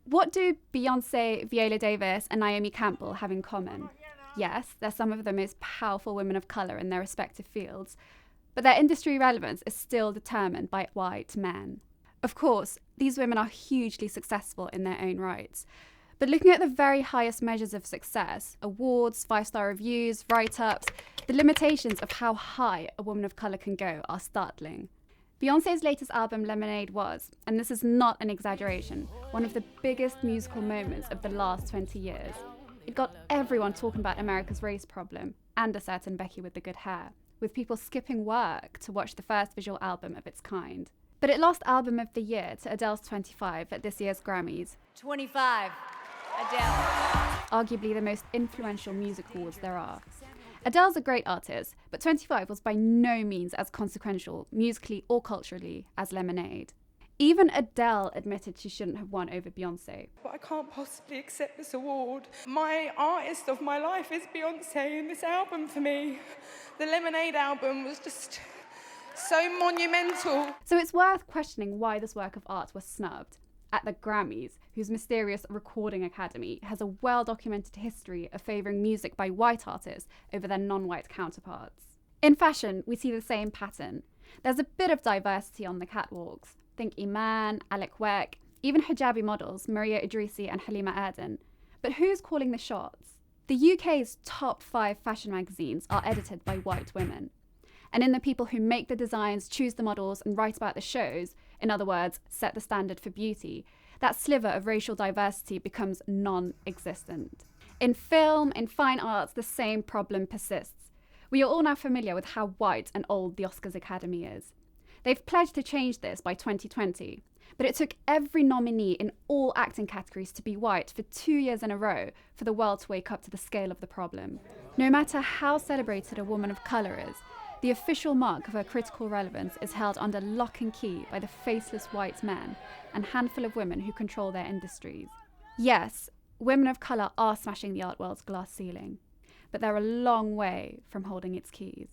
What do Beyoncé, Viola Davis, and Naomi Campbell have in common? Yes, they're some of the most powerful women of colour in their respective fields, but their industry relevance is still determined by white men. Of course, these women are hugely successful in their own rights, but looking at the very highest measures of success, awards, 5-star reviews, write-ups, the limitations of how high a woman of colour can go are startling. Beyoncé's latest album, Lemonade, was, and this is not an exaggeration, one of the biggest musical moments of the last 20 years. It got everyone talking about America's race problem, and a certain Becky with the good hair, with people skipping work to watch the first visual album of its kind. But it lost Album of the Year to Adele's 25 at this year's Grammys. 25, Adele. Arguably the most influential music awards there are. Adele's a great artist, but 25 was by no means as consequential, musically or culturally, as Lemonade. Even Adele admitted she shouldn't have won over Beyoncé. But I can't possibly accept this award. My artist of my life is Beyoncé, and this album for me, the Lemonade album, was just so monumental. So it's worth questioning why this work of art was snubbed at the Grammys, whose mysterious recording academy has a well-documented history of favouring music by white artists over their non-white counterparts. In fashion, we see the same pattern. There's a bit of diversity on the catwalks. Think Iman, Alec Weck, even hijabi models Maria Idrisi and Halima Erdem. But who's calling the shots? The UK's top 5 fashion magazines are edited by white women. And in the people who make the designs, choose the models, and write about the shows, in other words, set the standard for beauty, that sliver of racial diversity becomes non-existent. In film, in fine arts, the same problem persists. We are all now familiar with how white and old the Oscars Academy is. They've pledged to change this by 2020, but it took every nominee in all acting categories to be white for 2 years in a row for the world to wake up to the scale of the problem. No matter how celebrated a woman of colour is, the official mark of her critical relevance is held under lock and key by the faceless white men and handful of women who control their industries. Yes, women of colour are smashing the art world's glass ceiling, but they're a long way from holding its keys.